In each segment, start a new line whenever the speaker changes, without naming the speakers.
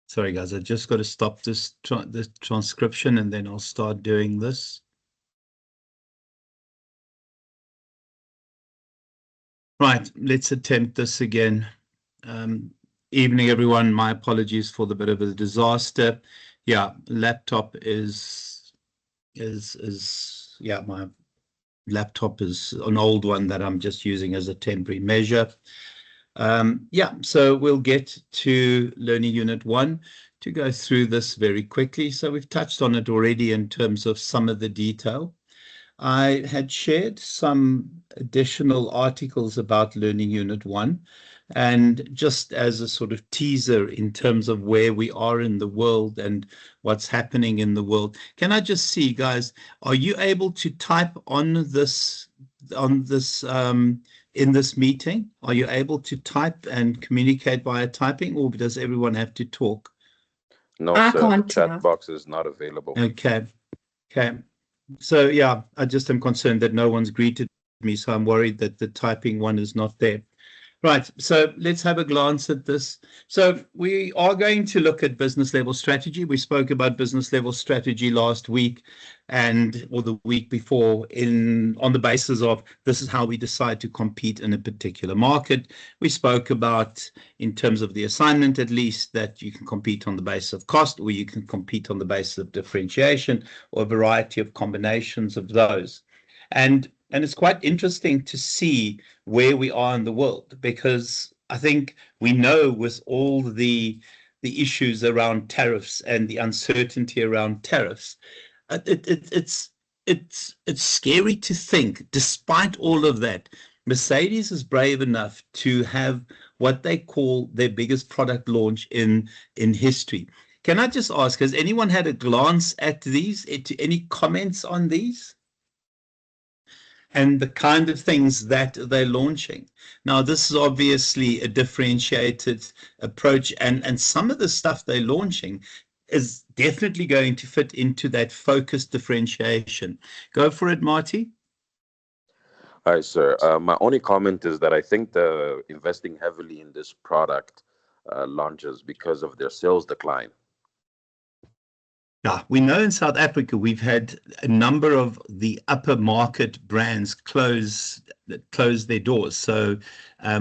Sorry, guys, I just got to stop this transcription and then I'll start doing this. Right, let's attempt this again. Evening, everyone. My apologies for the bit of a disaster. Yeah, laptop my laptop is an old one that I'm just using as a temporary measure. So we'll get to Learning Unit 1 to go through this very quickly. So we've touched on it already in terms of some of the detail. I had shared some additional articles about Learning Unit 1, and just as a sort of teaser in terms of where we are in the world and what's happening in the world. Can I just see, guys, are you able to type on this in this meeting? Are you able to type and communicate via typing, or does everyone have to talk?
No,
I
sir.
can't
The chat
type.
box is not available.
Okay. So yeah, I just am concerned that no one's greeted me, so I'm worried that the typing one is not there. Right, so let's have a glance at this. So we are going to look at business level strategy. We spoke about business level strategy last week or the week before on the basis of this is how we decide to compete in a particular market. We spoke about, in terms of the assignment at least, that you can compete on the basis of cost, or you can compete on the basis of differentiation, or a variety of combinations of those. And it's quite interesting to see where we are in the world, because I think we know with all the issues around tariffs and the uncertainty around tariffs, it's scary to think, despite all of that, Mercedes is brave enough to have what they call their biggest product launch in history. Can I just ask, has anyone had a glance at these? Any comments on these? And the kind of things that they're launching. Now, this is obviously a differentiated approach, and some of the stuff they're launching is definitely going to fit into that focused differentiation. Go for it, Marty.
All right, sir. My only comment is that I think they're investing heavily in this product launches because of their sales decline.
Yeah, we know in South Africa we've had a number of the upper market brands close their doors. So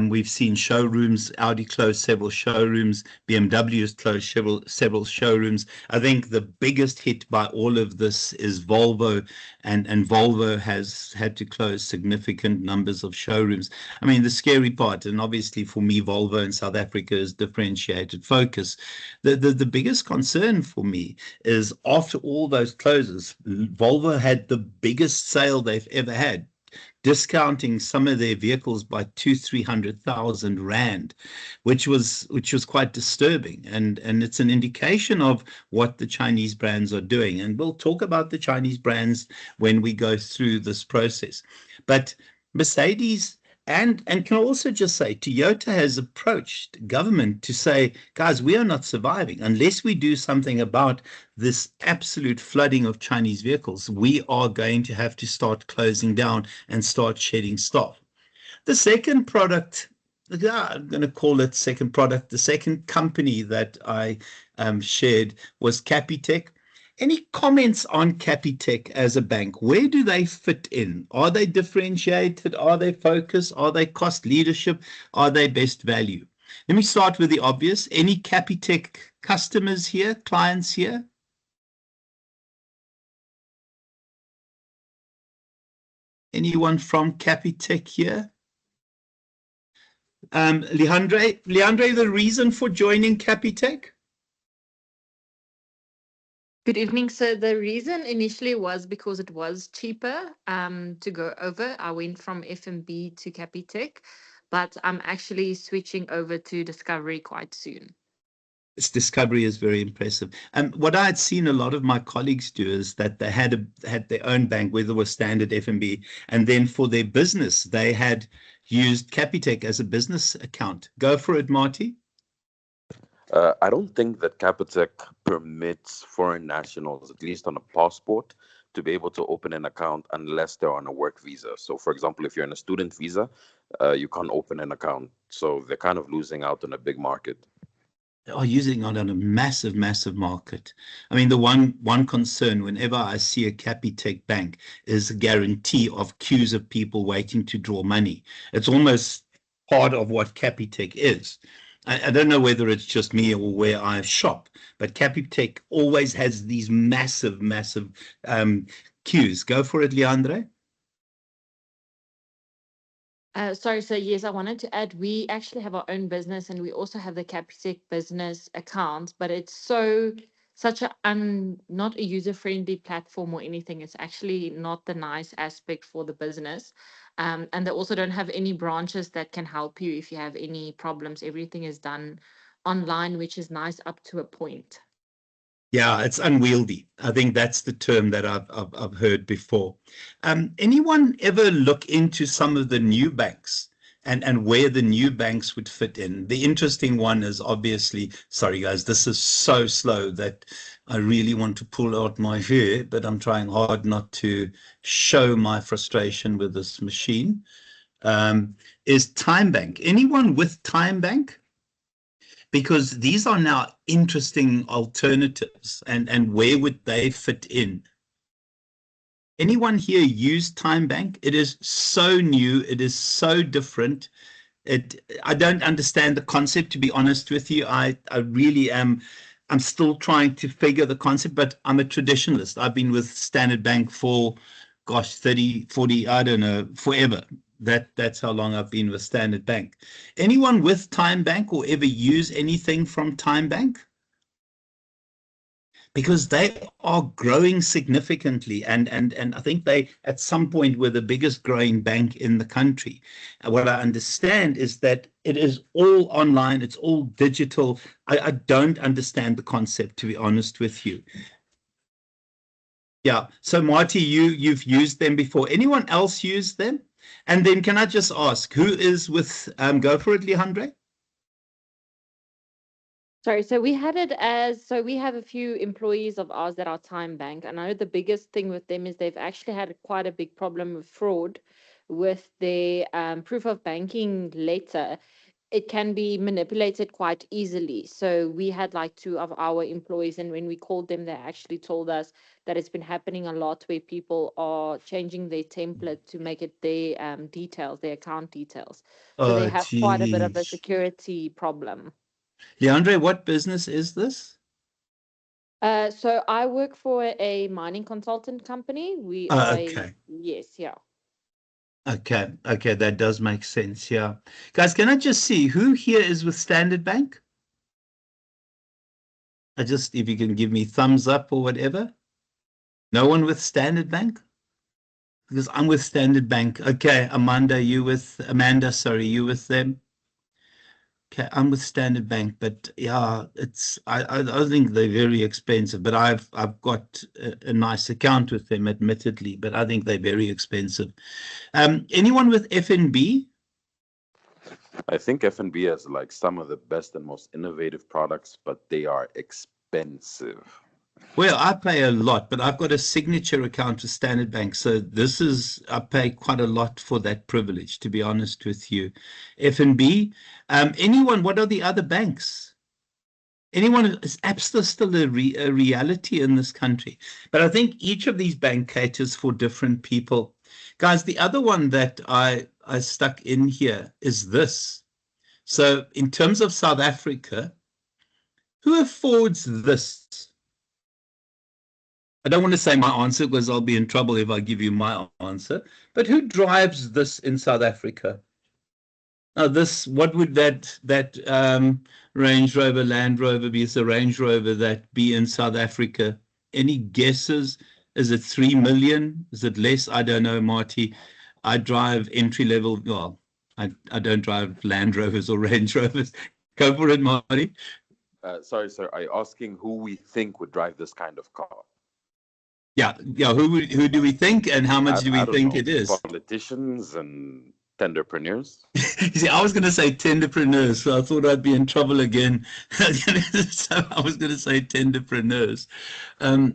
we've seen showrooms. Audi closed several showrooms. BMW has closed several showrooms. I think the biggest hit by all of this is Volvo, and Volvo has had to close significant numbers of showrooms. I mean, the scary part, and obviously for me, Volvo in South Africa is differentiated focus. The biggest concern for me is after all those closes, Volvo had the biggest sale they've ever had, discounting some of their vehicles by 200,000-300,000 rand, which was quite disturbing, and it's an indication of what the Chinese brands are doing. And we'll talk about the Chinese brands when we go through this process. But Mercedes and can also just say Toyota has approached government to say, guys, we are not surviving unless we do something about this absolute flooding of Chinese vehicles. We are going to have to start closing down and start shedding stock. The second product, I'm going to call it second product, the second company that I shared was Capitec. Any comments on Capitec as a bank? Where do they fit in? Are they differentiated? Are they focused? Are they cost leadership? Are they best value? Let me start with the obvious. Any Capitec customers here, clients here? Anyone from Capitec here? Leandre, the reason for joining Capitec?
Good evening. So the reason initially was because it was cheaper to go over. I went from FNB to Capitec, but I'm actually switching over to Discovery quite soon.
Its Discovery is very impressive. And what I had seen a lot of my colleagues do is that they had their own bank, whether it was Standard, FNB, and then for their business, they had used Capitec as a business account. Go for it, Marty.
I don't think that Capitec permits foreign nationals, at least on a passport, to be able to open an account unless they're on a work visa. So, for example, if you're on a student visa, you can't open an account. So they're kind of losing out on a big market.
are using it on a massive, massive market. I mean, the one concern whenever I see a Capitec bank is a guarantee of queues of people waiting to draw money. It's almost part of what Capitec is. I don't know whether it's just me or where I shop, but Capitec always has these massive, massive queues. Go for it, Leandre.
Sorry, so yes, I wanted to add, we actually have our own business and we also have the Capitec business account, but it's such a not a user-friendly platform or anything. It's actually not the nice aspect for the business. And they also don't have any branches that can help you if you have any problems. Everything is done online, which is nice up to a point.
Yeah, it's unwieldy. I think that's the term that I've heard before. Anyone ever look into some of the new banks and where the new banks would fit in? The interesting one is obviously, sorry guys, this is so slow that I really want to pull out my hair, but I'm trying hard not to show my frustration with this machine. Is Time Bank. Anyone with Time Bank? Because these are now interesting alternatives, and where would they fit in? Anyone here use Time Bank? It is so new. It is so different. I don't understand the concept, to be honest with you. I really am. I'm still trying to figure the concept, but I'm a traditionalist. I've been with Standard Bank for, gosh, 30, 40, I don't know, forever. That's how long I've been with Standard Bank. Anyone with Time Bank or ever use anything from Time Bank? Because they are growing significantly, and I think they at some point were the biggest growing bank in the country. And what I understand is that it is all online, it's all digital. I don't understand the concept, to be honest with you. Yeah, so Marty, you've used them before. Anyone else use them? And then can I just ask, who is with, go for it, Leandre?
Sorry, so we had it as, so we have a few employees of ours that are Time Bank. And I know the biggest thing with them is they've actually had quite a big problem with fraud with their proof of banking letter. It can be manipulated quite easily. So we had like two of our employees, and when we called them, they actually told us that it's been happening a lot where people are changing their template to make it their details, their account details. So they
Oh,
have quite a bit of a
geez.
security problem.
Leandre, what business is this?
So I work for a mining consultant company. We
Oh,
are
okay.
yes, yeah.
Okay, that does make sense. Yeah. Guys, can I just see who here is with Standard Bank? If you can give me thumbs up or whatever. No one with Standard Bank? Because I'm with Standard Bank. Okay, Amanda, sorry, you with them? Okay, I'm with Standard Bank, but yeah, I think they're very expensive, but I've got a nice account with them, admittedly, but I think they're very expensive. Anyone with FNB?
I think FNB has like some of the best and most innovative products, but they are expensive.
Well, I pay a lot, but I've got a signature account with Standard Bank. So I pay quite a lot for that privilege, to be honest with you. FNB, what are the other banks? Is Absa still a reality in this country? But I think each of these bank caters for different people. Guys, the other one that I stuck in here is this. So in terms of South Africa, who affords this? I don't want to say my answer because I'll be in trouble if I give you my answer. But who drives this in South Africa? Now, what would that Range Rover, Land Rover be? It's a Range Rover that be in South Africa. Any guesses? Is it 3 million? Is it less? I don't know, Marty. I drive entry level. Well, I don't drive Land Rovers or Range Rovers. Go for it, Marty.
Sorry, sir. Are you asking who we think would drive this kind of car?
Yeah. Who do we think, and how much do we
I don't
think
know.
it is?
Politicians and tenderpreneurs.
You see, I was going to say tenderpreneurs, so I thought I'd be in trouble again. So I was going to say tenderpreneurs.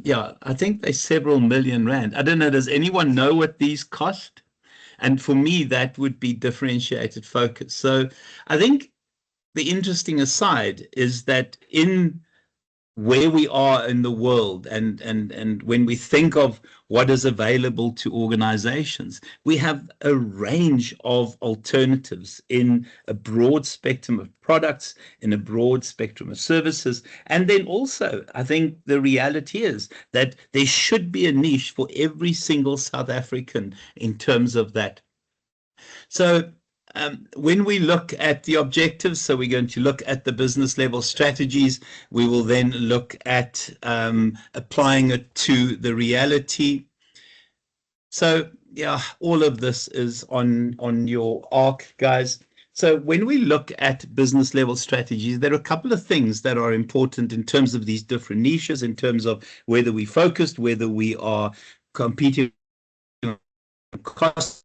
Yeah, I think they're several million rand. I don't know. Does anyone know what these cost? And for me, that would be differentiated focus. So I think the interesting aside is that in where we are in the world, and when we think of what is available to organizations, we have a range of alternatives in a broad spectrum of products, in a broad spectrum of services. And then also, I think the reality is that there should be a niche for every single South African in terms of that. So when we look at the objectives, so we're going to look at the business level strategies. We will then look at applying it to the reality. So yeah, all of this is on your arc, guys. So when we look at business level strategies, there are a couple of things that are important in terms of these different niches, in terms of whether we focused, whether we are competing costly.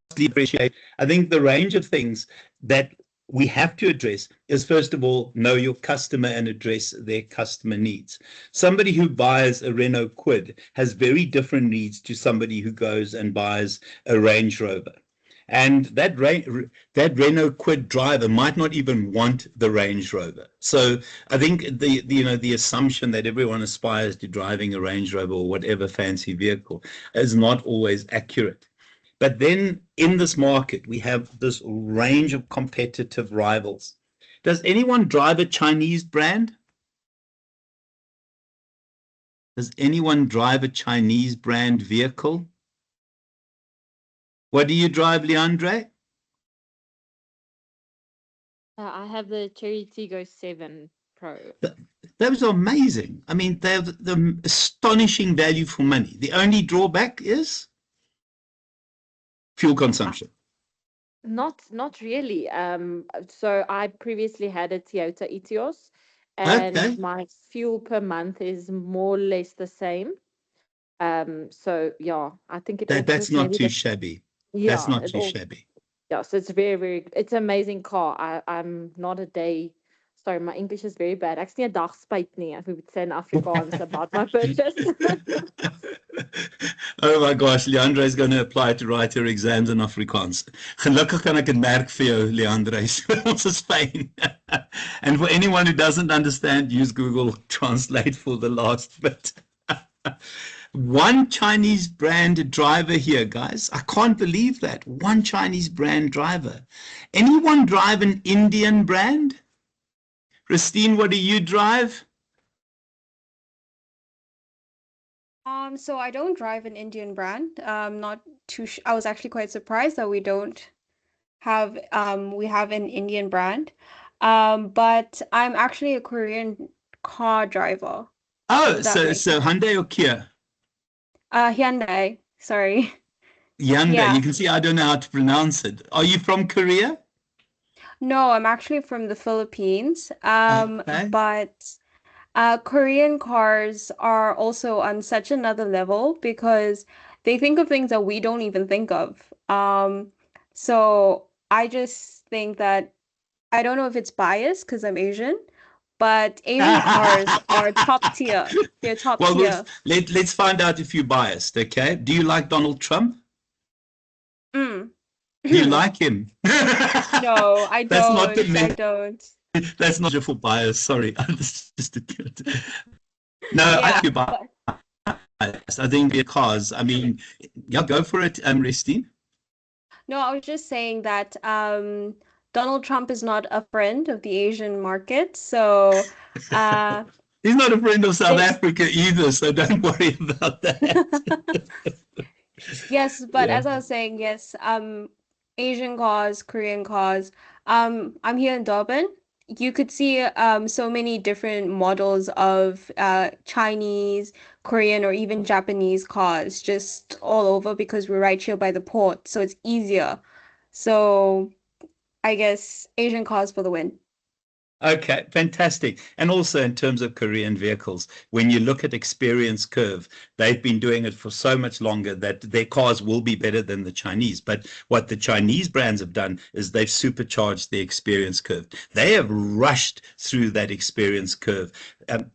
I think the range of things that we have to address is, first of all, know your customer and address their customer needs. Somebody who buys a Renault Kwid has very different needs to somebody who goes and buys a Range Rover. And that Renault Kwid driver might not even want the Range Rover. So I think the assumption that everyone aspires to driving a Range Rover or whatever fancy vehicle is not always accurate. But then in this market, we have this range of competitive rivals. Does anyone drive a Chinese brand? Does anyone drive a Chinese brand vehicle? What do you drive, Leandre?
I have the Cherry Tiggo 7 Pro.
Those are amazing. I mean, they're the astonishing value for money. The only drawback is fuel consumption.
Not really. So I previously had a Toyota Etios, and
Okay.
my fuel per month is more or less the same. So yeah, I think it all
That's
just
not
maybe
too shabby. That's
yeah,
not
it
too
all
shabby.
yeah. So it's it's an amazing car. I'm not a day. Sorry, my English is very bad. Ek's nie 'n dag spyt nie, as we would say in Afrikaans about my purchase.
Oh my gosh, Leandre is going to apply to write her exams in Afrikaans. Gelukkig kan ek dit merk vir jou, Leandre. Ons is fyn. And for anyone who doesn't understand, use Google Translate for the last bit. One Chinese brand driver here, guys. I can't believe that. One Chinese brand driver. Anyone drive an Indian brand? Christine, what do you drive?
So I don't drive an Indian brand. Not too. I was actually quite surprised that we don't have. We have an Indian brand. But I'm actually a Korean car driver.
Oh,
If that makes
so
sense.
Hyundai or Kia?
Hyundai. Sorry.
Hyundai.
Yeah.
You can see I don't know how to pronounce it. Are you from Korea?
No, I'm actually from the Philippines.
Okay.
But Korean cars are also on such another level because they think of things that we don't even think of. So I just think that I don't know if it's biased because I'm Asian, but Asian cars are top tier. They're top
Well,
tier.
let's find out if you're biased, okay? Do you like Donald Trump?
Mm.
Do you like him?
No, I
That's not
don't. I
the
don't.
That's not for bias. Sorry, just a kid. No, I
Yeah,
like you
but
biased. I think because I mean, yeah, go for it, Restine.
no, I was just saying that Donald Trump is not a friend of the Asian market, so uh,
He's not a friend of South
they
Africa either, so don't worry about that.
yes, but
Yeah.
as I was saying, yes, Asian cars, Korean cars. I'm here in Durban. You could see so many different models of Chinese, Korean, or even Japanese cars just all over because we're right here by the port, so it's easier. So I guess Asian cars for the win.
Okay, fantastic. And also in terms of Korean vehicles, when you look at experience curve, they've been doing it for so much longer that their cars will be better than the Chinese. But what the Chinese brands have done is they've supercharged the experience curve. They have rushed through that experience curve,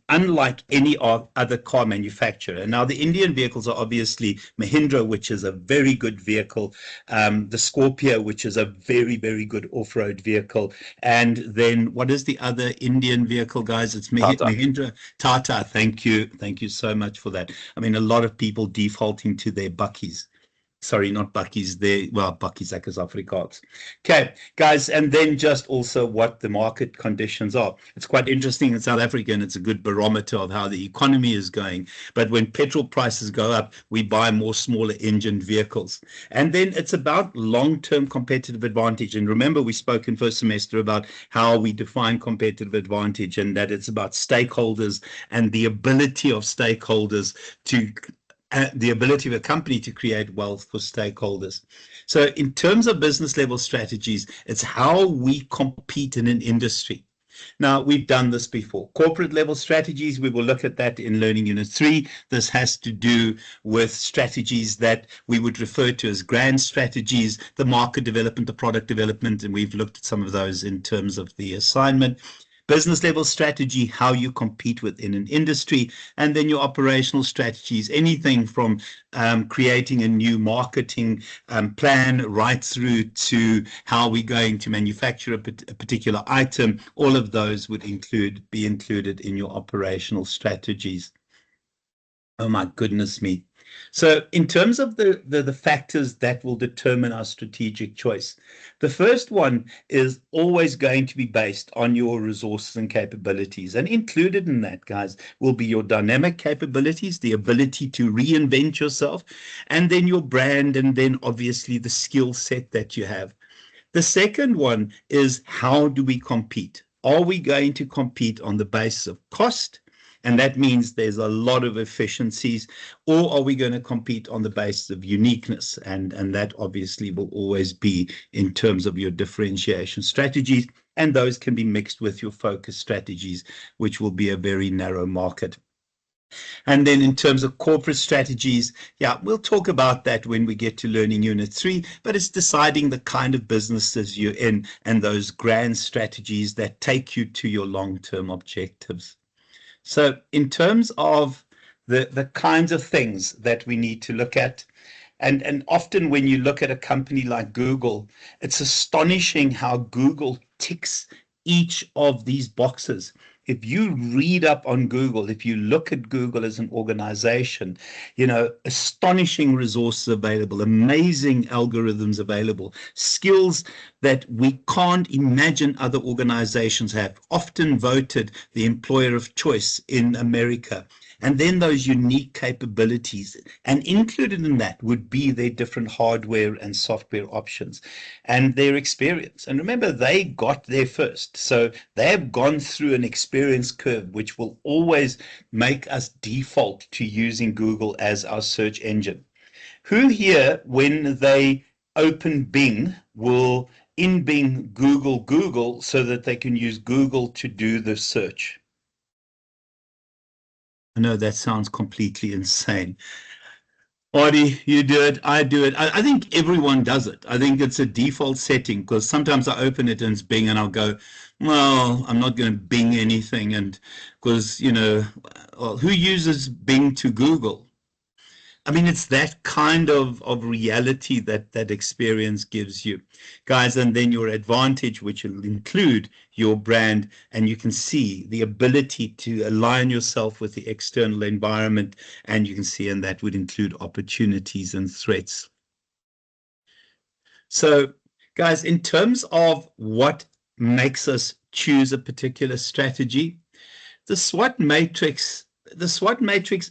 unlike any other car manufacturer. Now, the Indian vehicles are obviously Mahindra, which is a very good vehicle, the Scorpio, which is a very, very good off-road vehicle. And then what is the the other Indian vehicle, guys? It's
Tata.
Mahindra. Tata, thank you. Thank you so much for that. I mean, a lot of people defaulting to their bakkies. Sorry, not bakkies. Well, bakkies like as Afrikaans. Okay, guys, and then just also what the market conditions are. It's quite interesting in South Africa, and it's a good barometer of how the economy is going. But when petrol prices go up, we buy more smaller engine vehicles. And then it's about long-term competitive advantage. And remember, we spoke in first semester about how we define competitive advantage, and that it's about stakeholders and the ability of stakeholders to the ability of a company to create wealth for stakeholders. So in terms of business level strategies, it's how we compete in an industry. Now, we've done this before. Corporate level strategies, we will look at that in Learning Unit 3. This has to do with strategies that we would refer to as grand strategies, the market development, the product development, and we've looked at some of those in terms of the assignment. Business level strategy, how you compete within an industry, and then your operational strategies, anything from creating a new marketing plan right through to how we're going to manufacture a particular item. All of those would be included in your operational strategies. Oh my goodness me. So in terms of the factors that will determine our strategic choice, the first one is always going to be based on your resources and capabilities. And included in that, guys, will be your dynamic capabilities, the ability to reinvent yourself, and then your brand, and then obviously the skill set that you have. The second one is, how do we compete? Are we going to compete on the basis of cost? And that means there's a lot of efficiencies, or are we going to compete on the basis of uniqueness? And that obviously will always be in terms of your differentiation strategies, and those can be mixed with your focus strategies, which will be a very narrow market. And then in terms of corporate strategies, yeah, we'll talk about that when we get to Learning Unit 3, but it's deciding the kind of businesses you're in and those grand strategies that take you to your long-term objectives. So in terms of the kinds of things that we need to look at, and often when you look at a company like Google, it's astonishing how Google ticks each of these boxes. If you read up on Google, if you look at Google as an organization, you know, astonishing resources available, amazing algorithms available, skills that we can't imagine other organizations have, often voted the employer of choice in America. And then those unique capabilities, and included in that would be their different hardware and software options and their experience. And remember, they got there first. So they have gone through an experience curve, which will always make us default to using Google as our search engine. Who here, when they open Bing, will in Bing Google so that they can use Google to do the search? I know that sounds completely insane. Audie, you do it, I do it. I think everyone does it. I think it's a default setting, because sometimes I open it and it's Bing and I'll go, well, I'm not going to Bing anything. And because, you know, well, who uses Bing to Google? I mean, it's that kind of reality that experience gives you, guys. And then your advantage, which will include your brand, and you can see the ability to align yourself with the external environment, and you can see, and that would include opportunities and threats. So, guys, in terms of what makes us choose a particular strategy, the SWOT matrix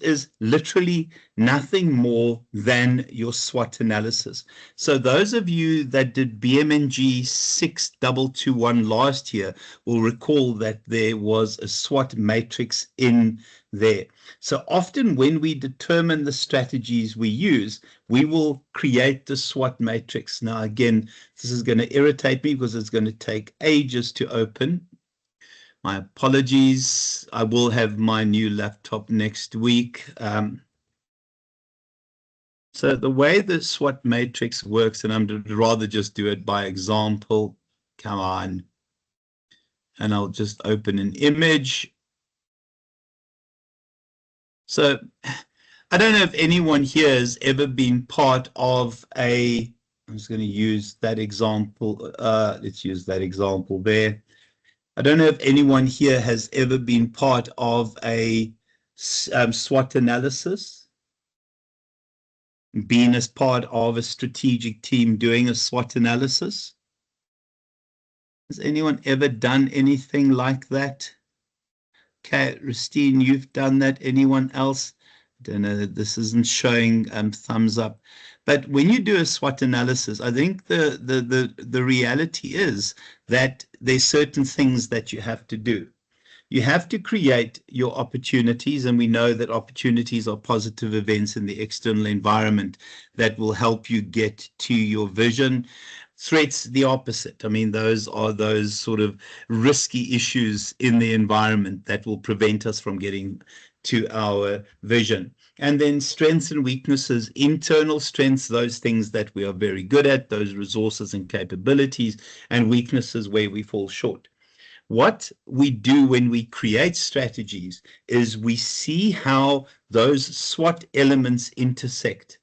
is literally nothing more than your SWOT analysis. So those of you that did BMNG 7221 last year will recall that there was a SWOT matrix in there. So often when we determine the strategies we use, we will create the SWOT matrix. Now, again, this is going to irritate me because it's going to take ages to open. My apologies. I will have my new laptop next week. So the way the SWOT matrix works, and I'd rather just do it by example. Come on. And I'll just open an image. So I don't know if anyone here has ever been part of I'm just going to use that example. Let's use that example there. I don't know if anyone here has ever been part of a SWOT analysis, been as part of a strategic team doing a SWOT analysis. Has anyone ever done anything like that? Okay, Ristine, you've done that. Anyone else? I don't know, this isn't showing thumbs up. But when you do a SWOT analysis, I think the reality is that there's certain things that you have to do. You have to create your opportunities, and we know that opportunities are positive events in the external environment that will help you get to your vision. Threats, the opposite. I mean, those are those sort of risky issues in the environment that will prevent us from getting to our vision. And then strengths and weaknesses, internal strengths, those things that we are very good at, those resources and capabilities, and weaknesses where we fall short. What we do when we create strategies is we see how those SWOT elements intersect.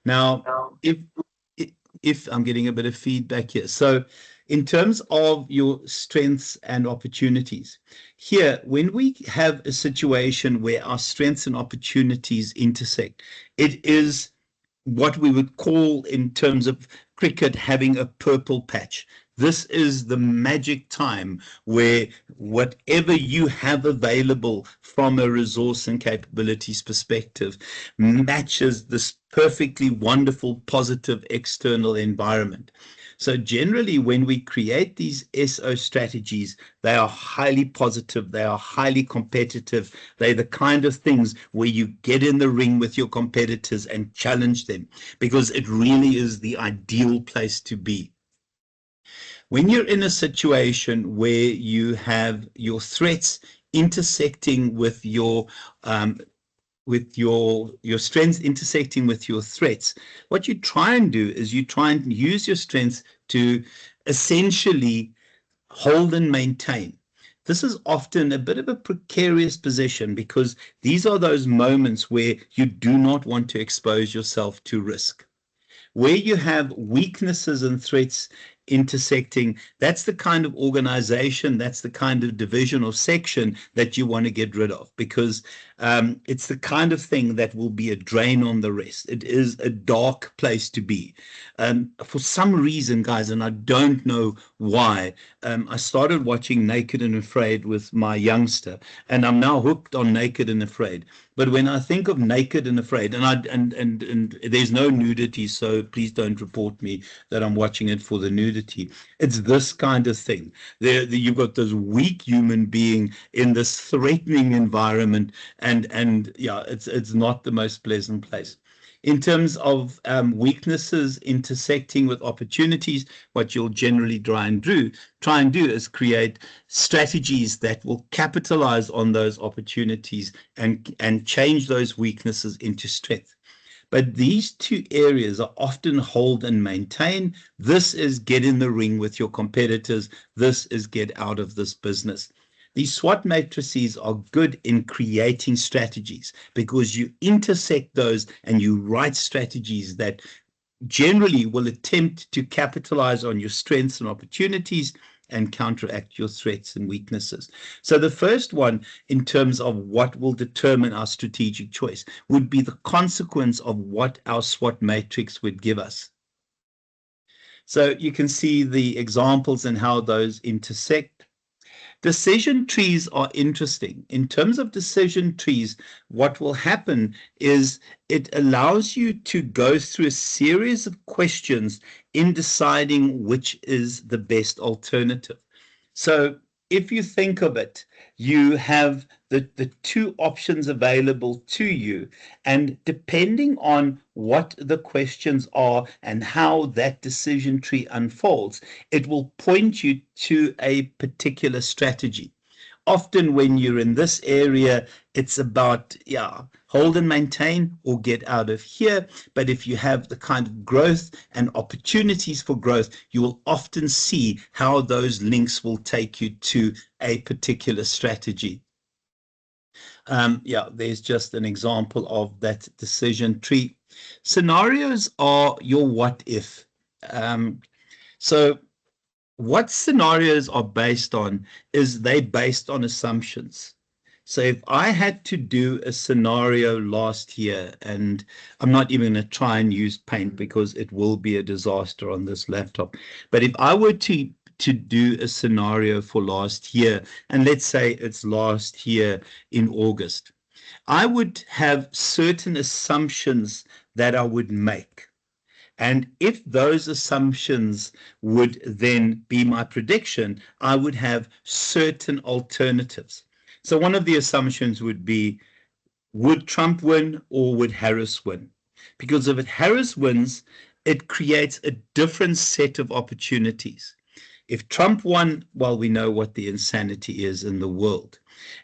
Now, if I'm getting a bit of feedback here. So in terms of your strengths and opportunities, here, when we have a situation where our strengths and opportunities intersect, it is what we would call in terms of cricket having a purple patch. This is the magic time where whatever you have available from a resource and capabilities perspective matches this perfectly wonderful, positive external environment. So generally, when we create these SO strategies, they are highly positive, they are highly competitive, they're the kind of things where you get in the ring with your competitors and challenge them, because it really is the ideal place to be. When you're in a situation where you have your threats intersecting with your strengths intersecting with your threats, what you try and do is you try and use your strengths to essentially hold and maintain. This is often a bit of a precarious position because these are those moments where you do not want to expose yourself to risk. Where you have weaknesses and threats intersecting, that's the kind of organization, that's the kind of division or section that you want to get rid of, because it's the kind of thing that will be a drain on the rest. It is a dark place to be. For some reason, guys, and I don't know why, I started watching Naked and Afraid with my youngster, and I'm now hooked on Naked and Afraid. But when I think of Naked and Afraid, and there's no nudity, so please don't report me that I'm watching it for the nudity. It's this kind of thing. You've got this weak human being in this threatening environment, and yeah, it's not the most pleasant place. In terms of weaknesses intersecting with opportunities, what you'll generally try and do is create strategies that will capitalize on those opportunities and change those weaknesses into strength. But these two areas are often hold and maintain. This is get in the ring with your competitors. This is get out of this business. These SWOT matrices are good in creating strategies because you intersect those and you write strategies that generally will attempt to capitalize on your strengths and opportunities and counteract your threats and weaknesses. So the first one, in terms of what will determine our strategic choice, would be the consequence of what our SWOT matrix would give us. So you can see the examples and how those intersect. Decision trees are interesting. In terms of decision trees, what will happen is it allows you to go through a series of questions in deciding which is the best alternative. So if you think of it, you have the two options available to you, and depending on what the questions are and how that decision tree unfolds, it will point you to a particular strategy. Often when you're in this area, it's about, hold and maintain or get out of here. But if you have the kind of growth and opportunities for growth, you will often see how those links will take you to a particular strategy. There's just an example of that decision tree. Scenarios are your what if. So what scenarios are based on is they based on assumptions. So if I had to do a scenario last year, and I'm not even going to try and use paint because it will be a disaster on this laptop. But if I were to do a scenario for last year, and let's say it's last year in August, I would have certain assumptions that I would make. And if those assumptions would then be my prediction, I would have certain alternatives. So one of the assumptions would be, would Trump win or would Harris win? Because if Harris wins, it creates a different set of opportunities. If Trump won, well, we know what the insanity is in the world.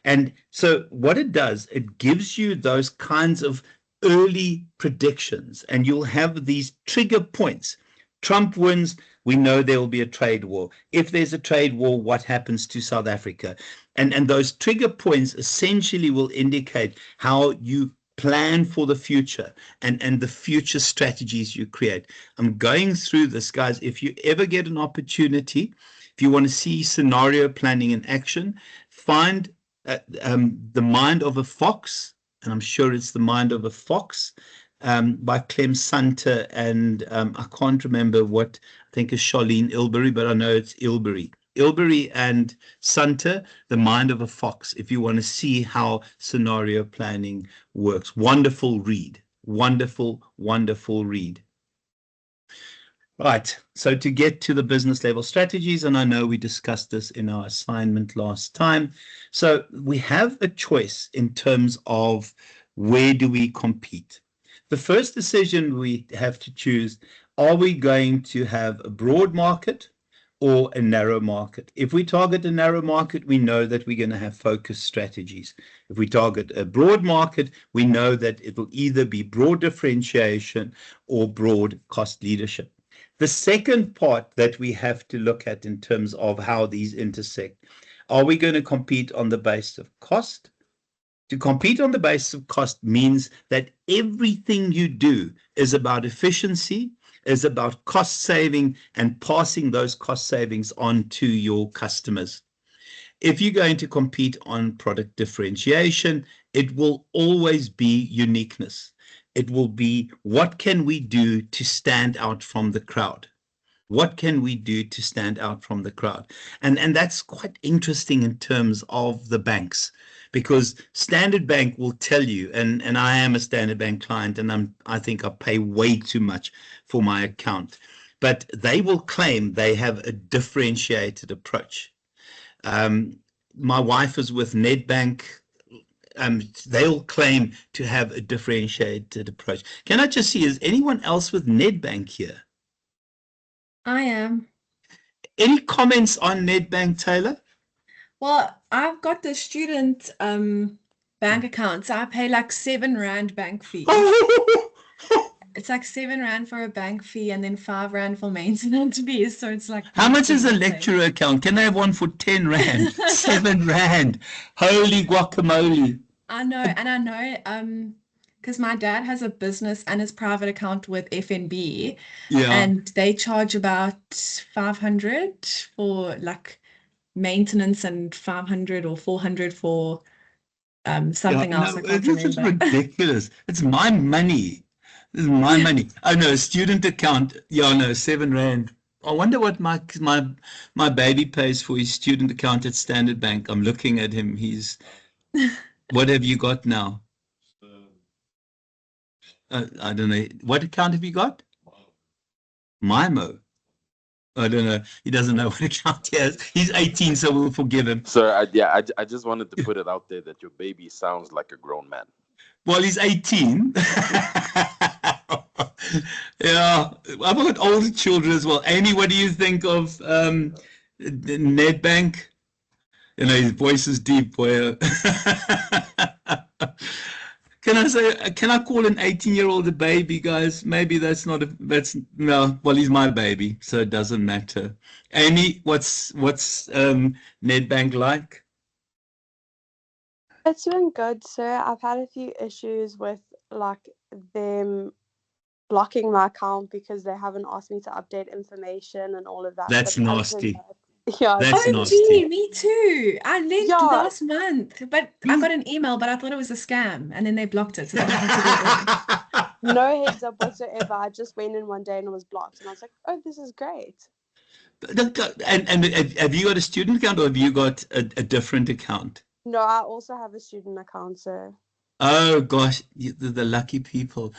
And so what it does, it gives you those kinds of early predictions, and you'll have these trigger points. Trump wins, we know there will be a trade war. If there's a trade war, what happens to South Africa? And those trigger points essentially will indicate how you plan for the future and the future strategies you create. I'm going through this, guys. If you ever get an opportunity, if you want to see scenario planning in action, find The Mind of a Fox, and I'm sure it's The Mind of a Fox, by Clem Sunter, and I can't remember what, I think is Charlene Ilbery, but I know it's Ilbery. Ilbery and Sunter, The Mind of a Fox, if you want to see how scenario planning works. Wonderful read. Wonderful, wonderful read. Right, so to get to the business level strategies, and I know we discussed this in our assignment last time, so we have a choice in terms of where do we compete. The first decision we have to choose, are we going to have a broad market or a narrow market? If we target a narrow market, we know that we're going to have focused strategies. If we target a broad market, we know that it will either be broad differentiation or broad cost leadership. The second part that we have to look at in terms of how these intersect, are we going to compete on the basis of cost? To compete on the basis of cost means that everything you do is about efficiency, is about cost saving, and passing those cost savings on to your customers. If you're going to compete on product differentiation, it will always be uniqueness. It will be, what can we do to stand out from the crowd? What can we do to stand out from the crowd? And that's quite interesting in terms of the banks, because Standard Bank will tell you, and I am a Standard Bank client, and I think I pay way too much for my account, but they will claim they have a differentiated approach. My wife is with Nedbank. They'll claim to have a differentiated approach. Can I just see, is anyone else with Nedbank here?
I am.
Any comments on Nedbank, Taylor?
Well, I've got the student bank account, so I pay like R7 bank fee. It's like R7 for a bank fee and then R5 for maintenance fees. So it's like,
how much is a lecturer account? Can I have one for 10 Rand? R7. Holy guacamole.
I know, and I know, because my dad has a business and his private account with FNB,
Yeah.
and they charge about 500 for like maintenance and 500 or 400 for something else. I can't
this is
remember.
ridiculous. It's my money. This is my money. Oh no, student account. Yeah, no, R7. I wonder what my baby pays for his student account at Standard Bank. I'm looking at him. What have you got now? I don't know. What account have you got? Mimo. I don't know. He doesn't know what account he has. He's 18, so we'll forgive him.
Sir, I just wanted to put it out there that your baby sounds like a grown man.
Well, he's 18. Yeah, I've got older children as well. Amy, what do you think of Nedbank? You know, his voice is deep. Boy. Can I call an 18-year-old a baby, guys? Maybe that's no. Well, he's my baby, so it doesn't matter. Amy, what's Nedbank like?
It's been good, sir. I've had a few issues with like them blocking my account because they haven't asked me to update information and all of that.
That's
But other than
nasty.
that, yeah,
That's
it's
nasty.
OMG, me too. I linked
Yeah.
last month, but I got an email, but I thought it was a scam, and then they blocked it. So then I had to go in.
no heads up whatsoever. I just went in one day and it was blocked, and I was like, oh, this is great.
And have you got a student account or have you got a different account?
No, I also have a student account, so.
Oh gosh, the lucky people.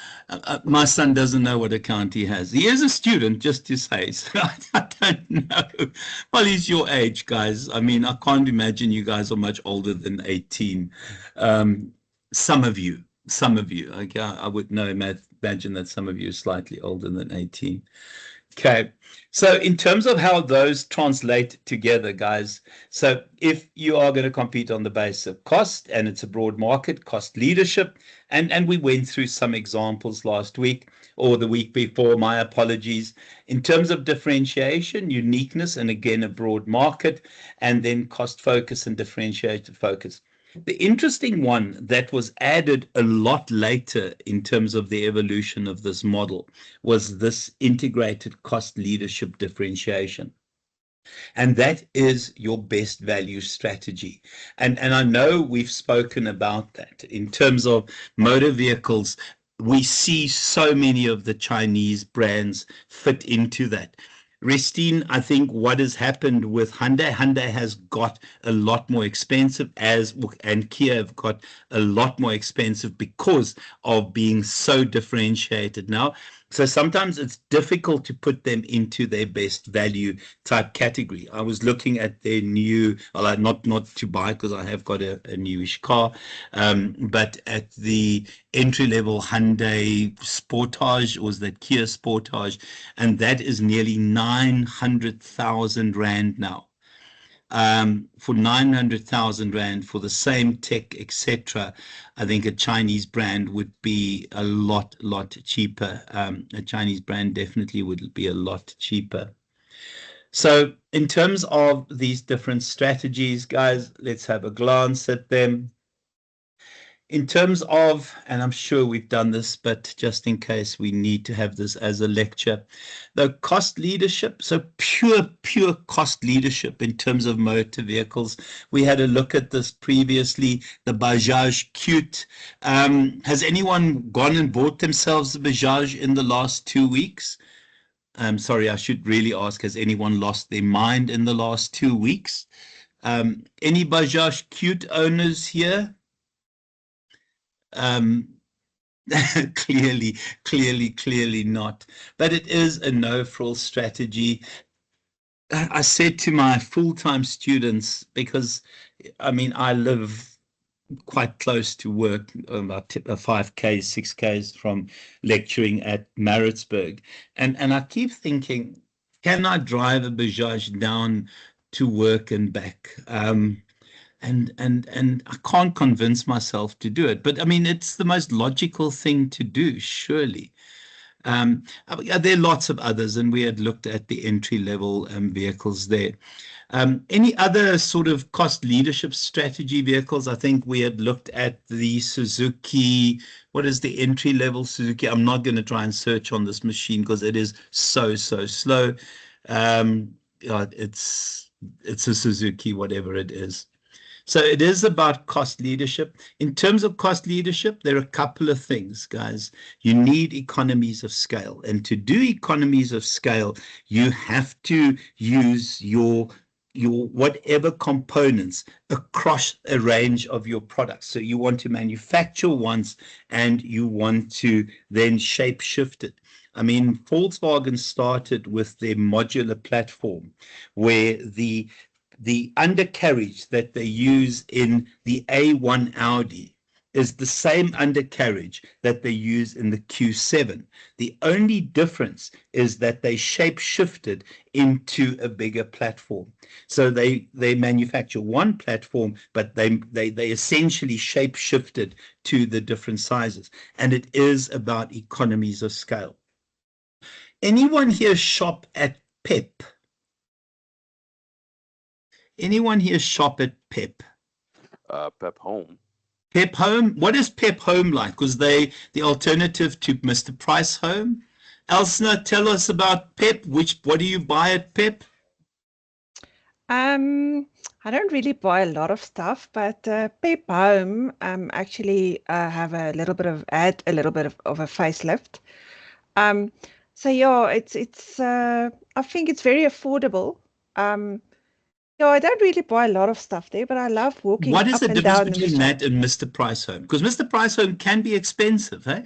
My son doesn't know what account he has. He is a student, just to say. So I don't know. Well, he's your age, guys. I mean, I can't imagine you guys are much older than 18. Some of you. Okay, I would know. Imagine that some of you are slightly older than 18. Okay, so in terms of how those translate together, guys, so if you are going to compete on the basis of cost, and it's a broad market, cost leadership, and we went through some examples last week or the week before, my apologies, in terms of differentiation, uniqueness, and again, a broad market, and then cost focus and differentiated focus. The interesting one that was added a lot later in terms of the evolution of this model was this integrated cost leadership differentiation. And that is your best value strategy. And I know we've spoken about that in terms of motor vehicles. We see so many of the Chinese brands fit into that. Restine, I think what has happened with Hyundai has got a lot more expensive, and Kia have got a lot more expensive because of being so differentiated now. So sometimes it's difficult to put them into their best value type category. I was looking at their new, well, not to buy because I have got a newish car, but at the entry-level Hyundai Sportage, was that Kia Sportage, and that is nearly 900,000 Rand now. For 900,000 Rand for the same tech, etc., I think a Chinese brand would be a lot cheaper. A Chinese brand definitely would be a lot cheaper. So in terms of these different strategies, guys, let's have a glance at them. In terms of, and I'm sure we've done this, but just in case we need to have this as a lecture, the cost leadership, so pure cost leadership in terms of motor vehicles. We had a look at this previously, the Bajaj Qute. Has anyone gone and bought themselves a Bajaj in the last 2 weeks? Sorry, I should really ask, has anyone lost their mind in the last 2 weeks? Any Bajaj Qute owners here? Clearly not. But it is a no-frill strategy. I said to my full-time students, because I mean, I live quite close to work, about 5Ks, 6Ks from lecturing at Maritzburg. And I keep thinking, can I drive a Bajaj down to work and back? And I can't convince myself to do it. But I mean, it's the most logical thing to do, surely. There are lots of others, and we had looked at the entry-level vehicles there. Any other sort of cost leadership strategy vehicles? I think we had looked at the Suzuki. What is the entry-level Suzuki? I'm not going to try and search on this machine because it is so slow. It's a Suzuki, whatever it is. So it is about cost leadership. In terms of cost leadership, there are a couple of things, guys. You need economies of scale. And to do economies of scale, you have to use your whatever components across a range of your products. So you want to manufacture once and you want to then shape shift it. I mean, Volkswagen started with their modular platform where the undercarriage that they use in the A1 Audi is the same undercarriage that they use in the Q7. The only difference is that they shape-shifted into a bigger platform. So they manufacture one platform, but they essentially shape-shifted to the different sizes. And it is about economies of scale. Anyone here shop at Pep? Anyone here shop at Pep?
Pep Home.
Pep Home? What is Pep Home like? Was they the alternative to Mr. Price Home? Elsna, tell us about Pep. What do you buy at Pep?
I don't really buy a lot of stuff, but Pep Home actually have a little bit of a facelift. So yeah, it's I think it's very affordable. Yeah, I don't really buy a lot of stuff there, but I love walking
What is
up
the
and
difference
down in the
between
shop.
that and Mr. Price Home? Because Mr. Price Home can be expensive, eh?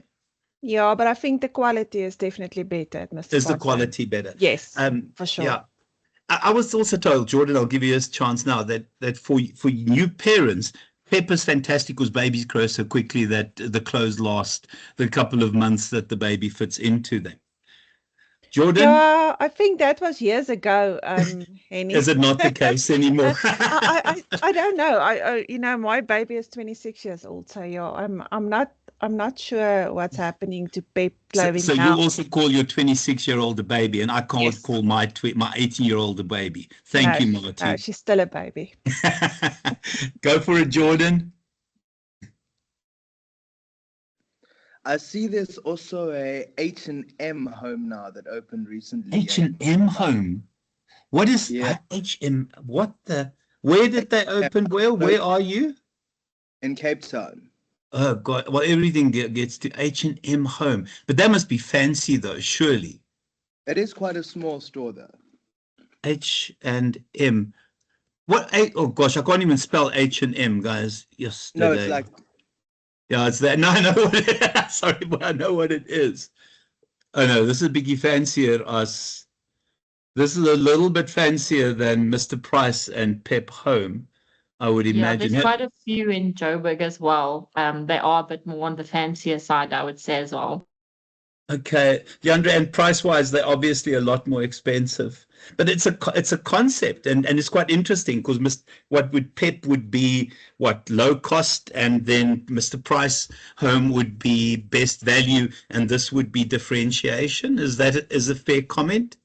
Yeah, but I think the quality is definitely better at Mr.
Is the
Price Home.
quality better?
Yes, for sure.
Yeah. I was also told, Jordan, I'll give you a chance now, that for new parents, Pep is fantastic because babies grow so quickly that the clothes last the couple of months that the baby fits into them. Jordan?
Yeah, I think that was years ago, Henny.
Is it not the case anymore?
I don't know. My baby is 26 years old, so yeah, I'm not sure what's happening to Pep clothing
So
now.
you also call your 26-year-old a baby, and I can't
Yes.
call my 18-year-old a baby. Thank you, Marty.
No, she's still a baby.
Go for it, Jordan.
I see there's also a H&M Home now that opened recently.
H&M Home. What is H&M? Where did they open? Where are you?
In Cape Town.
Oh God! Well, everything gets to H&M Home, but that must be fancy though, surely.
It is quite a small store though.
H&M. What? Oh gosh, I can't even spell H&M, guys. Yesterday.
No, it's like.
Yeah, it's that. No, I know what it, sorry, but I know what it is. Oh no, this is biggie fancier us. This is a little bit fancier than Mr. Price and Pep Home, I would imagine.
Yeah, there's quite a few in Joburg as well. They are a bit more on the fancier side, I would say as well.
Okay, Leandra, and price-wise, they're obviously a lot more expensive. But it's a concept, and it's quite interesting because Pep would be low cost, and then Mr. Price Home would be best value, and this would be differentiation. Is a fair comment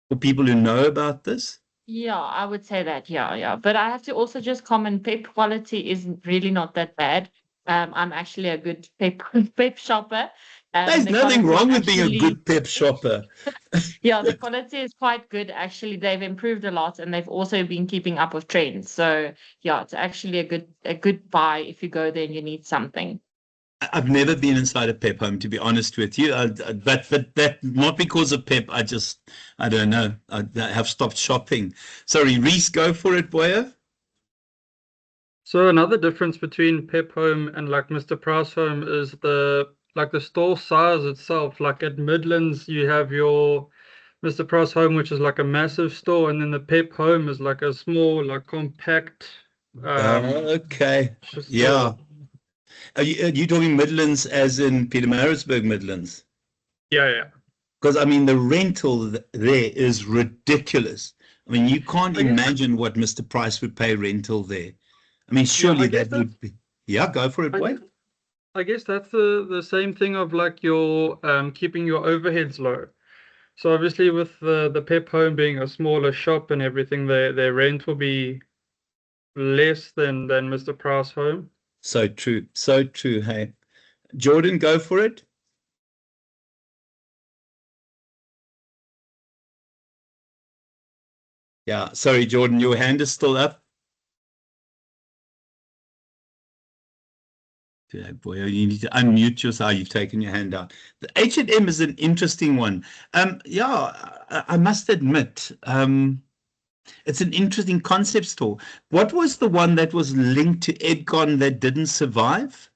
for people who know about this?
Yeah, I would say that. Yeah. But I have to also just comment, Pep quality is really not that bad. I'm actually a good Pep shopper.
There's nothing wrong with being a good Pep shopper.
Yeah, the quality is quite good. Actually, they've improved a lot, and they've also been keeping up with trends. So yeah, it's actually a good buy if you go there and you need something.
I've never been inside a Pep Home, to be honest with you. But that not because of Pep. I don't know. I have stopped shopping. Sorry, Reese, go for it, boyo.
So another difference between Pep Home and like Mr. Price Home is the store size itself. Like at Midlands, you have your Mr. Price Home, which is like a massive store, and then the Pep Home is like a small, like compact.
Okay. Yeah. Are you talking Midlands as in Pietermaritzburg Midlands?
Yeah.
Because, I mean, the rental there is ridiculous. I mean, you can't imagine what Mr. Price would pay rental there. I mean, surely that would be... Yeah, go for it, boy.
I guess that's the same thing of like your keeping your overheads low. So obviously with the Pep Home being a smaller shop and everything, their rent will be less than Mr. Price Home.
So true. Hey, Jordan, go for it. Yeah, sorry, Jordan, your hand is still up. Boy, you need to unmute yourself. You've taken your hand out. The H&M is an interesting one. I must admit, it's an interesting concept store. What was the one that was linked to Edcon that didn't survive?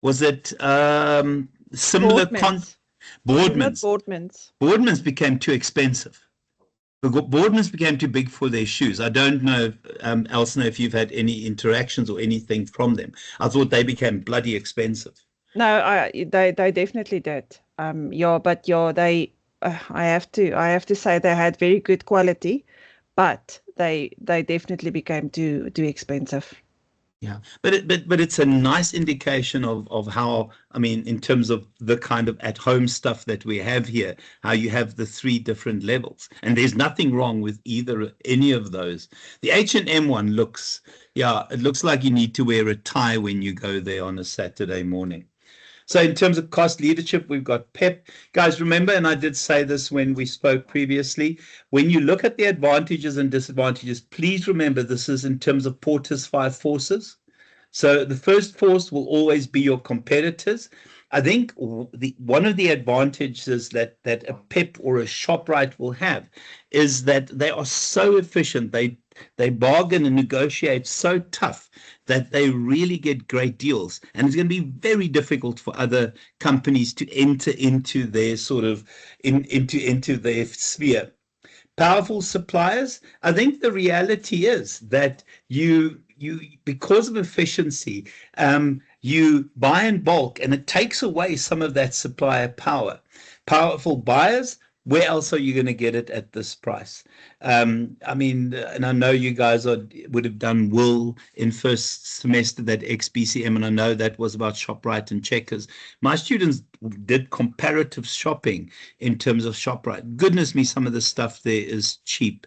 Was it similar? Boardmans. Boardmans became too expensive. Boardmans became too big for their shoes. I don't know, Elsna, if you've had any interactions or anything from them. I thought they became bloody expensive.
No, they definitely did. They I have to say they had very good quality, but they definitely became too expensive.
Yeah, but it's a nice indication of how, I mean, in terms of the kind of at-home stuff that we have here, how you have the three different levels, and there's nothing wrong with any of those. The H&M one looks like you need to wear a tie when you go there on a Saturday morning. So in terms of cost leadership, we've got PEP. Guys, remember, and I did say this when we spoke previously, when you look at the advantages and disadvantages, please remember this is in terms of Porter's 5 forces. So the first force will always be your competitors. I think one of the advantages that a PEP or a ShopRite will have is that they are so efficient. They bargain and negotiate so tough that they really get great deals. And it's going to be very difficult for other companies to enter into their sort of into their sphere. Powerful suppliers. I think the reality is that you because of efficiency, you buy in bulk, and it takes away some of that supplier power. Powerful buyers. Where else are you going to get it at this price? I mean, and I know you guys would have done wool in first semester, that XBCM, and I know that was about ShopRite and Checkers. My students did comparative shopping in terms of ShopRite. Goodness me, some of the stuff there is cheap.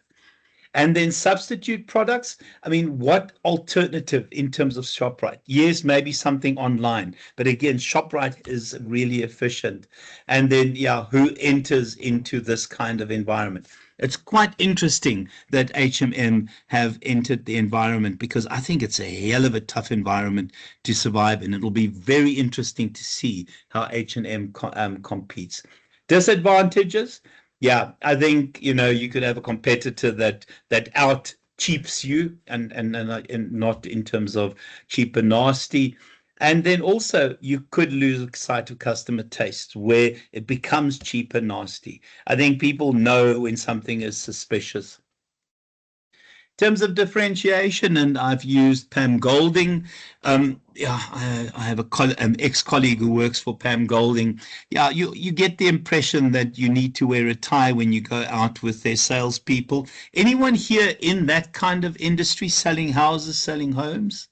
And then substitute products. I mean, what alternative in terms of ShopRite? Yes, maybe something online, but again, ShopRite is really efficient. And then, yeah, who enters into this kind of environment? It's quite interesting that H&M have entered the environment, because I think it's a hell of a tough environment to survive in. It'll be very interesting to see how H&M competes. Disadvantages. Yeah, I think, you could have a competitor that out cheaps you, and not in terms of cheap and nasty. And then also you could lose sight of customer taste, where it becomes cheap and nasty. I think people know when something is suspicious. In terms of differentiation, and I've used Pam Golding. Yeah, I have an ex-colleague who works for Pam Golding. Yeah, you get the impression that you need to wear a tie when you go out with their salespeople. Anyone here in that kind of industry, selling houses, selling homes?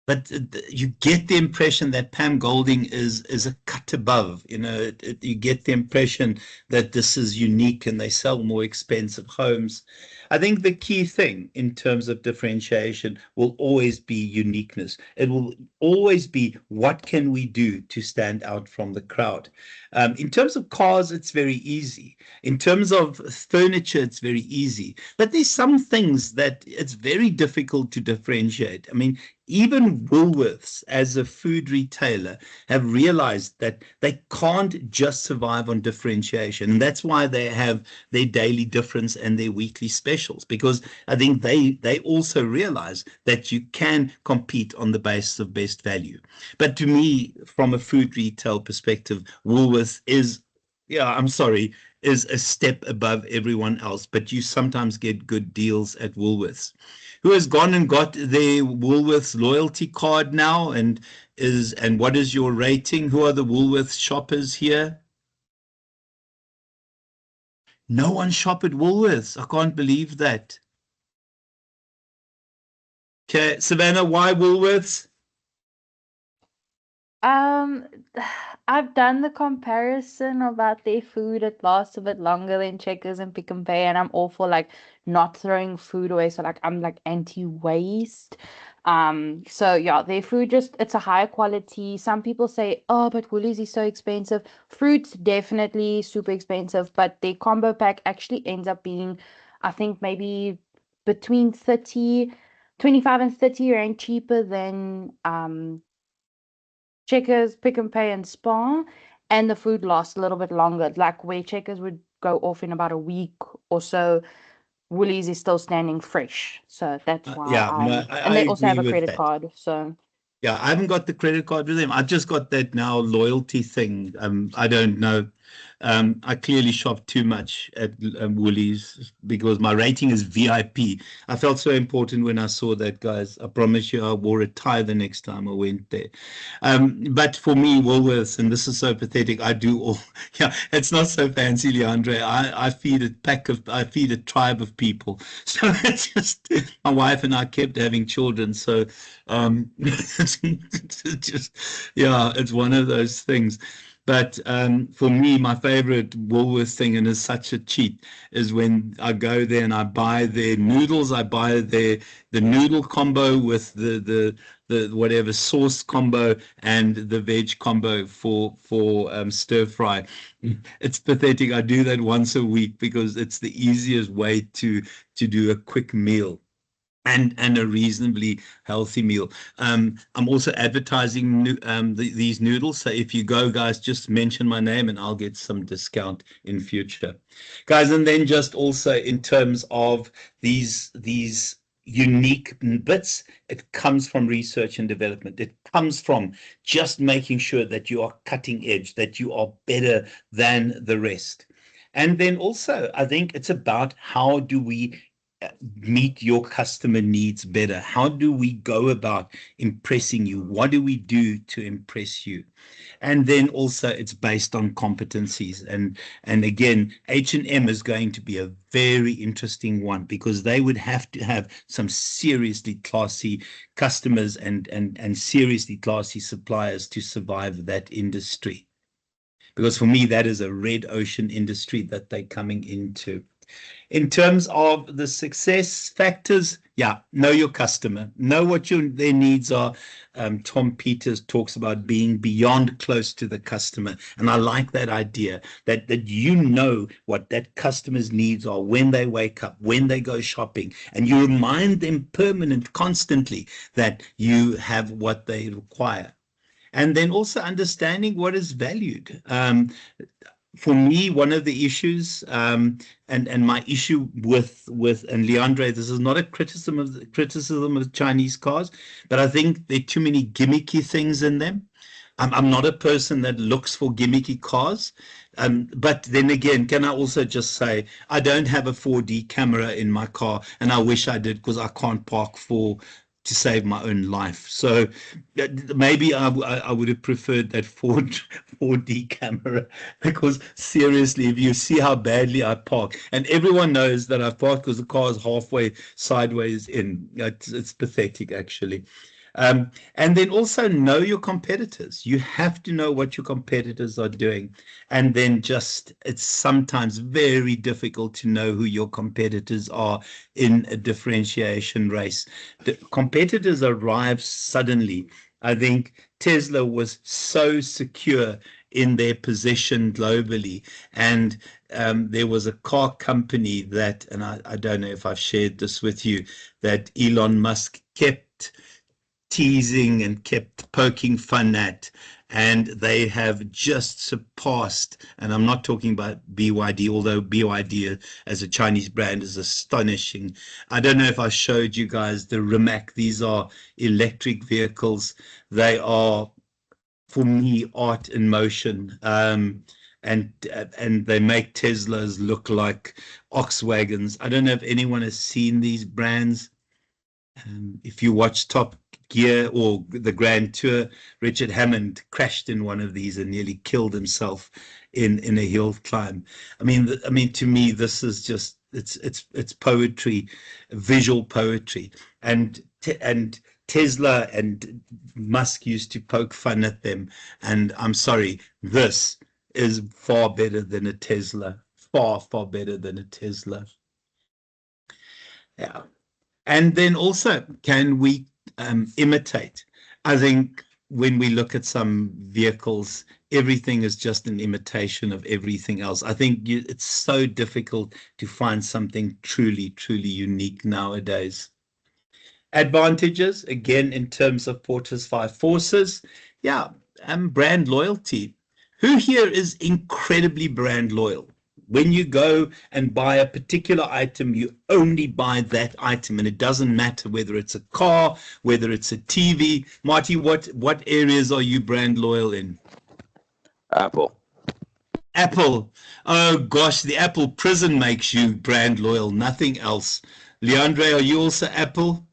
But you get the impression that Pam Golding is a cut above. You get the impression that this is unique and they sell more expensive homes. I think the key thing in terms of differentiation will always be uniqueness. It will always be, what can we do to stand out from the crowd? In terms of cars, it's very easy. In terms of furniture, it's very easy. But there's some things that it's very difficult to differentiate. I mean, even Woolworths, as a food retailer, have realized that they can't just survive on differentiation. And that's why they have their daily difference and their weekly specials, because I think they also realize that you can compete on the basis of best value. But to me, from a food retail perspective, Woolworths is, yeah, I'm sorry, is a step above everyone else. But you sometimes get good deals at Woolworths. Who has gone and got their Woolworths loyalty card now, and what is your rating? Who are the Woolworths shoppers here? No one shop at Woolworths. I can't believe that. Okay, Savannah, why Woolworths?
Um, I've done the comparison about their food. It lasts a bit longer than Checkers and Pick and Pay, and I'm all for like not throwing food away. So like I'm like anti-waste. So yeah, their food it's a higher quality. Some people say, oh, but Woolies is so expensive. Fruit's definitely super expensive, but their combo pack actually ends up being, I think, maybe between 25 and 30 rand cheaper than Checkers, Pick and Pay, and Spar, and the food lasts a little bit longer. Like where Checkers would go off in about a week or so, Woolies is still standing fresh. So that's why
Yeah, no,
and
I
they also have
agree
a
with
credit
that.
card. So
Yeah, I haven't got the credit card with them. I just got that now loyalty thing. I don't know. I clearly shop too much at Woolies because my rating is VIP. I felt so important when I saw that, guys. I promise you, I wore a tie the next time I went there. But for me, Woolworths, and this is so pathetic, I do all. Yeah, it's not so fancy, Leandre. I feed I feed a tribe of people. So it's just my wife and I kept having children. So it's just, yeah, it's one of those things. But for me, my favorite Woolworths thing, and is such a cheat, is when I go there and I buy their noodles. I buy the noodle combo with the whatever sauce combo and the veg combo for stir fry. It's pathetic. I do that once a week because it's the easiest way to do a quick meal. And a reasonably healthy meal. I'm also advertising these noodles. So if you go, guys, just mention my name and I'll get some discount in future. Guys, and then just also in terms of these unique bits, it comes from research and development. It comes from just making sure that you are cutting edge, that you are better than the rest. And then also, I think it's about how do we meet your customer needs better? How do we go about impressing you? What do we do to impress you? And then also it's based on competencies. And again, H&M is going to be a very interesting one because they would have to have some seriously classy customers and seriously classy suppliers to survive that industry. Because for me, that is a red ocean industry that they're coming into. In terms of the success factors, yeah, know your customer, know what their needs are. Tom Peters talks about being beyond close to the customer, and I like that idea that you know what that customer's needs are when they wake up, when they go shopping, and you remind them constantly that you have what they require. And then also understanding what is valued. For me, one of the issues, and my issue with and Leandre, this is not a criticism of Chinese cars, but I think there are too many gimmicky things in them. I'm not a person that looks for gimmicky cars, but then again, can I also just say I don't have a 4D camera in my car, and I wish I did because I can't park to save my own life. So maybe I would have preferred that 4D camera, because seriously, if you see how badly I park, and everyone knows that I've parked because the car is halfway sideways in, it's pathetic actually. And then also know your competitors. You have to know what your competitors are doing. And then it's sometimes very difficult to know who your competitors are in a differentiation race. The competitors arrive suddenly. I think Tesla was so secure in their position globally. And there was a car company that, and I don't know if I've shared this with you, that Elon Musk kept teasing and kept poking fun at, and they have just surpassed, and I'm not talking about BYD, although BYD as a Chinese brand is astonishing. I don't know if I showed you guys the Rimac. These are electric vehicles. They are, for me, art in motion. And they make Teslas look like ox wagons. I don't know if anyone has seen these brands. If you watch Top Gear or the Grand Tour, Richard Hammond crashed in one of these and nearly killed himself in a hill climb. I mean, to me, this is just it's poetry, visual poetry, and Tesla and Musk used to poke fun at them. And I'm sorry, this is far better than a Tesla, far better than a Tesla. Yeah. And then also, can we imitate? I think when we look at some vehicles, everything is just an imitation of everything else. I think it's so difficult to find something truly unique nowadays. Advantages, again, in terms of Porter's 5 forces, yeah, brand loyalty. Who here is incredibly brand loyal? When you go and buy a particular item, you only buy that item, and it doesn't matter whether it's a car, whether it's a TV. Marty, what areas are you brand loyal in?
Apple.
Apple. Oh gosh, the Apple prison makes you brand loyal, nothing else. Leandre, are you also Apple?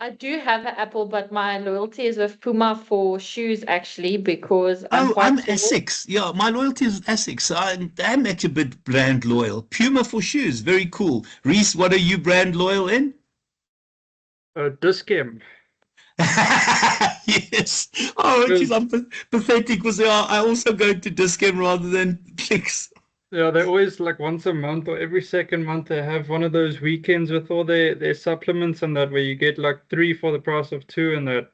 I do have an Apple, but my loyalty is with Puma for shoes, actually, because I'm
I'm Essex. Yeah, my loyalty is Essex. I'm actually a bit brand loyal. Puma for shoes, very cool. Reese, what are you brand loyal in?
Discam.
Yes. Oh, geez, I'm pathetic because I also go to Discount rather than Clicks.
Yeah, they always like once a month or every second month they have one of those weekends with all their supplements and that where you get like 3 for the price of 2 and that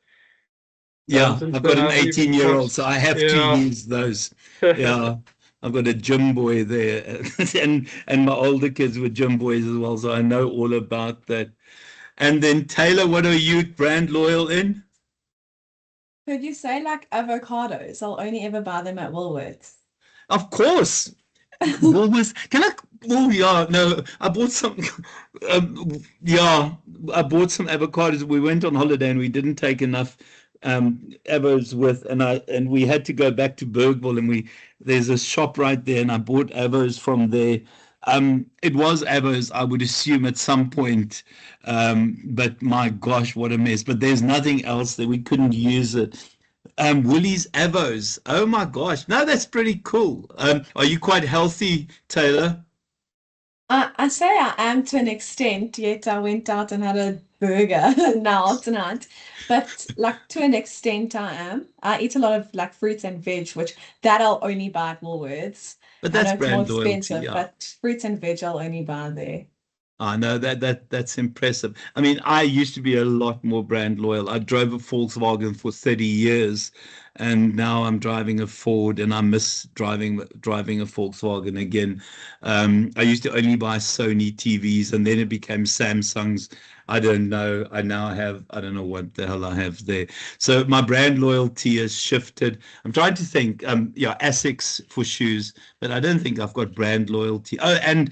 Yeah,
since
I've
they
got an
haven't even
18-year-old,
touched.
so I have to
Yeah.
use those. Yeah, I've got a gym boy there, and my older kids were gym boys as well, so I know all about that. And then Taylor, what are you brand loyal in?
Could you say like avocados? I'll only ever buy them at Woolworths.
Of course. Woolworths. Can I? Oh yeah, no. I bought some. Yeah, I bought some avocados. We went on holiday and we didn't take enough avos with, and we had to go back to Bergville, and there's a shop right there, and I bought avos from there. It was avos, I would assume, at some point, but my gosh, what a mess! But there's nothing else that we couldn't use it. Woolies Avos. Oh my gosh. No, that's pretty cool. Are you quite healthy, Taylor?
I say I am to an extent, yet I went out and had a burger now tonight. But like to an extent I am. I eat a lot of like fruits and veg, which that I'll only buy at Woolworths.
But
I
that's
know it's more
brand loyalty,
expensive,
yeah.
but fruits and veg I'll only buy there.
I know that's impressive. I mean, I used to be a lot more brand loyal. I drove a Volkswagen for 30 years, and now I'm driving a Ford, and I miss driving a Volkswagen again. I used to only buy Sony TVs, and then it became Samsung's. I don't know. I don't know what the hell I have there. So my brand loyalty has shifted. I'm trying to think. Yeah, Asics for shoes, but I don't think I've got brand loyalty. Oh, and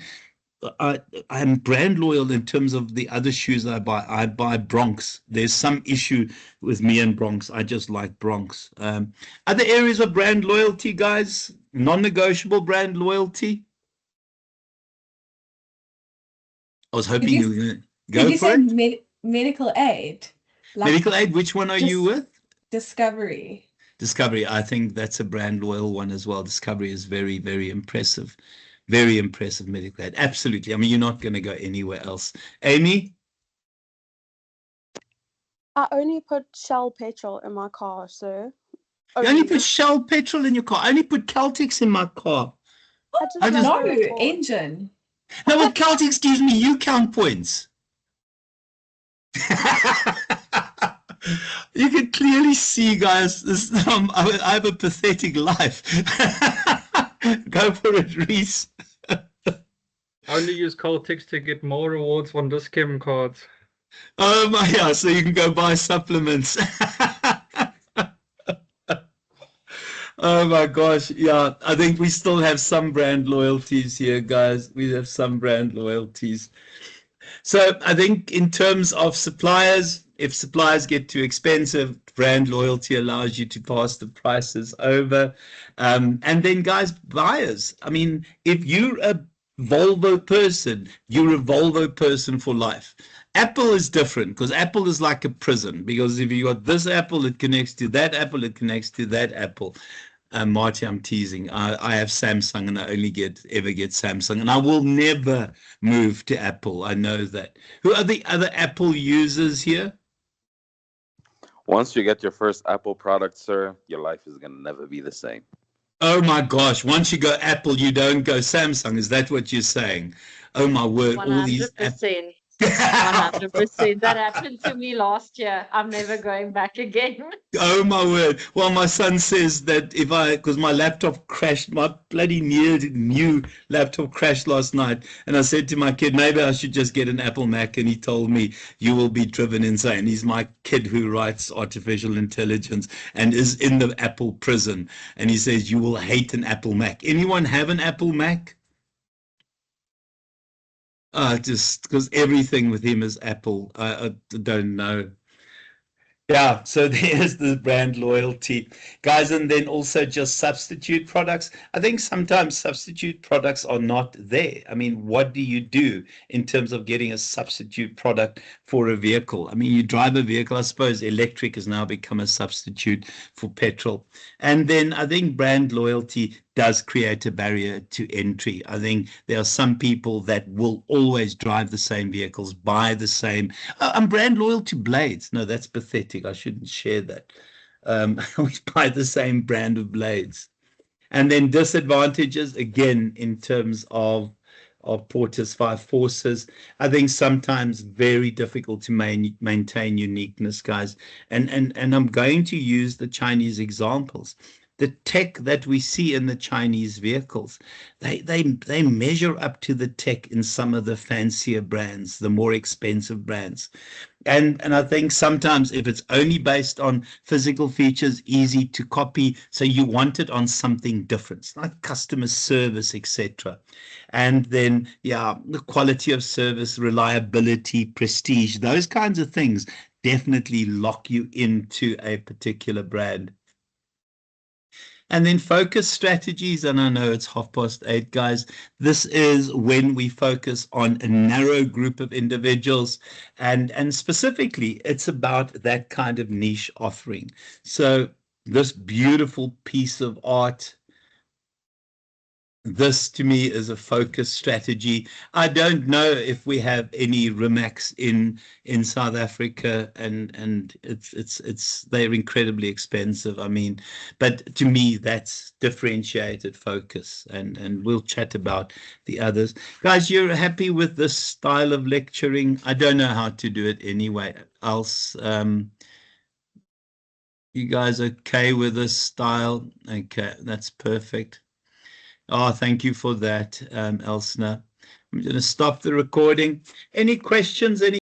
I'm brand loyal in terms of the other shoes that I buy. I buy Bronx. There's some issue with me and Bronx. I just like Bronx. Other areas of brand loyalty, guys? Non-negotiable brand loyalty? I was hoping you were going to
Did
go
you
for
say
it.
medical aid? Like
Medical aid, which one are you
just
with?
Discovery.
Discovery. I think that's a brand loyal one as well. Discovery is very, very impressive. Very impressive medical aid. Absolutely. I mean, you're not going to go anywhere else. Amy?
I only put Shell petrol in my car, so
You only
only.
put Shell petrol in your car. I only put Caltex in my car.
I just
I
love
just-
No,
the report.
engine.
No, but Caltex gives me U-count points. You can clearly see, guys, I have a pathetic life. Go for it, Reese.
I only use Coltex to get more rewards on Discount cards.
Oh my, yeah, so you can go buy supplements. Oh my gosh, yeah, I think we still have some brand loyalties here, guys. We have some brand loyalties. So I think in terms of suppliers, if suppliers get too expensive, brand loyalty allows you to pass the prices over. And then, guys, buyers. I mean, if you're a Volvo person, you're a Volvo person for life. Apple is different because Apple is like a prison, because if you got this Apple, it connects to that Apple, it connects to that Apple. Marty, I'm teasing. I have Samsung and I only ever get Samsung, and I will never move to Apple. I know that. Who are the other Apple users here?
Once you get your first Apple product, sir, your life is going to never be the same.
Oh my gosh, once you go Apple, you don't go Samsung. Is that what you're saying? Oh my word, all these
100%. 100%. That happened to me last year. I'm never going back again.
Oh my word. Well, my son says that because my laptop crashed, my bloody new laptop crashed last night. And I said to my kid, maybe I should just get an Apple Mac. And he told me, you will be driven insane. He's my kid who writes artificial intelligence and is in the Apple prison. And he says, you will hate an Apple Mac. Anyone have an Apple Mac? Just because everything with him is Apple. I don't know. Yeah, so there's the brand loyalty, guys, and then also just substitute products. I think sometimes substitute products are not there. I mean, what do you do in terms of getting a substitute product for a vehicle? I mean, you drive a vehicle, I suppose electric has now become a substitute for petrol. And then I think brand loyalty does create a barrier to entry. I think there are some people that will always drive the same vehicles, buy the same. I'm brand loyal to blades. No, that's pathetic. I shouldn't share that. I always buy the same brand of blades. And then disadvantages, again, in terms of Porter's five forces, I think sometimes very difficult to maintain uniqueness, guys. And I'm going to use the Chinese examples. The tech that we see in the Chinese vehicles, they measure up to the tech in some of the fancier brands, the more expensive brands. And I think sometimes if it's only based on physical features, easy to copy, so you want it on something different, like customer service, etc. And then, yeah, the quality of service, reliability, prestige, those kinds of things definitely lock you into a particular brand. And then focus strategies, and I know it's 8:30, guys. This is when we focus on a narrow group of individuals, and specifically, it's about that kind of niche offering. So this beautiful piece of art, this to me is a focus strategy. I don't know if we have any Rimacs in South Africa, and it's they're incredibly expensive. I mean, but to me that's differentiated focus, and we'll chat about the others. Guys, you're happy with this style of lecturing? I don't know how to do it anyway else. You guys okay with this style? Okay, that's perfect. Oh, thank you for that, Elsner. I'm going to stop the recording. Any questions? Any